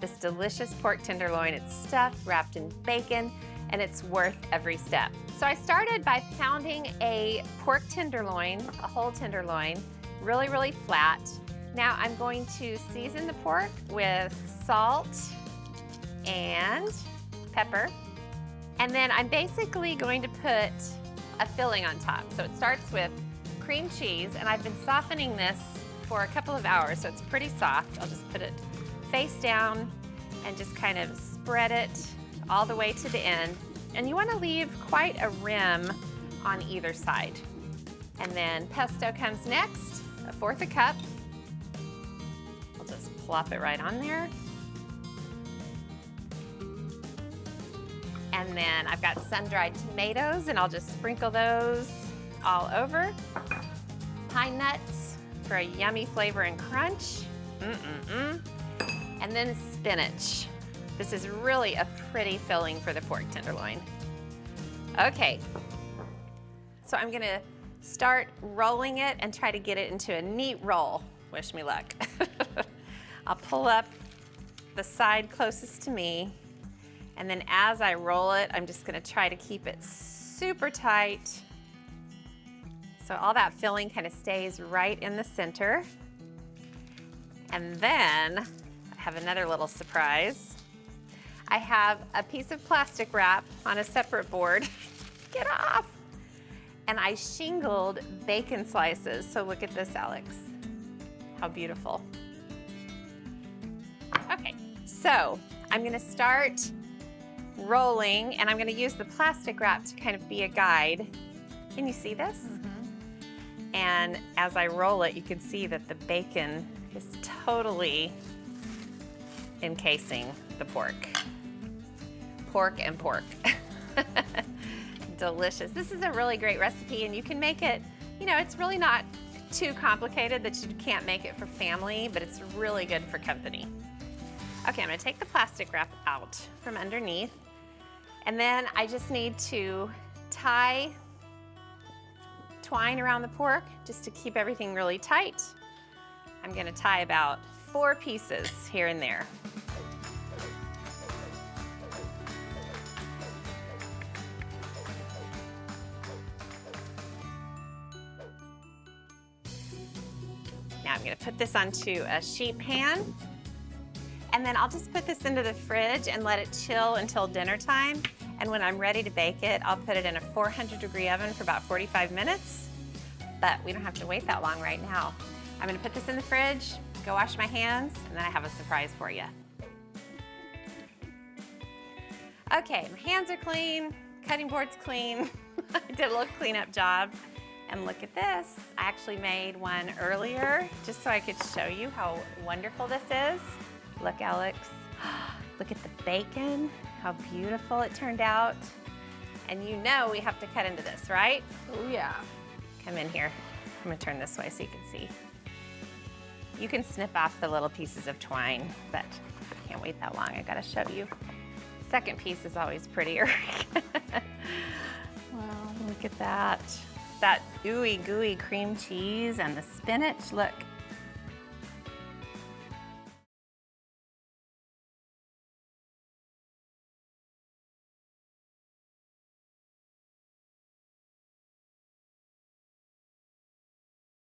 this delicious pork tenderloin. It's stuffed, wrapped in bacon, and it's worth every step. So I started by pounding a pork tenderloin, a whole tenderloin, really, really flat. Now I'm going to season the pork with salt and pepper. And then I'm basically going to put a filling on top. So it starts with cream cheese, and I've been softening this for a couple of hours, so it's pretty soft. I'll just put it face down and just kind of spread it all the way to the end. And you want to leave quite a rim on either side. And then pesto comes next, 1/4 cup. I'll just plop it right on there. And then I've got sun-dried tomatoes, and I'll just sprinkle those all over. Pine nuts for a yummy flavor and crunch. And then spinach. This is really a pretty filling for the pork tenderloin. Okay, so I'm gonna start rolling it and try to get it into a neat roll. Wish me luck. I'll pull up the side closest to me, and then as I roll it, I'm just gonna try to keep it super tight so all that filling kind of stays right in the center. And then I have another little surprise. I have a piece of plastic wrap on a separate board. Get off! And I shingled bacon slices. So look at this, Alex. How beautiful. Okay, so I'm gonna start rolling, and I'm gonna use the plastic wrap to kind of be a guide. Can you see this? And as I roll it, you can see that the bacon is totally encasing the pork. Pork and pork. Delicious. This is a really great recipe, and you can make it, you know, it's really not too complicated that you can't make it for family, but it's really good for company. Okay, I'm gonna take the plastic wrap out from underneath, and then I just need to tie twine around the pork just to keep everything really tight. I'm gonna tie about 4 pieces here and there. Now I'm gonna put this onto a sheet pan, and then I'll just put this into the fridge and let it chill until dinner time. And when I'm ready to bake it, I'll put it in a 400-degree oven for about 45 minutes. But we don't have to wait that long right now. I'm gonna put this in the fridge, go wash my hands, and then I have a surprise for you. Okay, my hands are clean, cutting board's clean. I did a little cleanup job. And look at this. I actually made one earlier just so I could show you how wonderful this is. Look, Alex. Look at the bacon, how beautiful it turned out. And you know we have to cut into this, right? Oh yeah. Come in here. I'm gonna turn this way so you can see. You can snip off the little pieces of twine, but I can't wait that long. I gotta show you. Second piece is always prettier. Wow, look at that. That ooey gooey cream cheese and the spinach, look.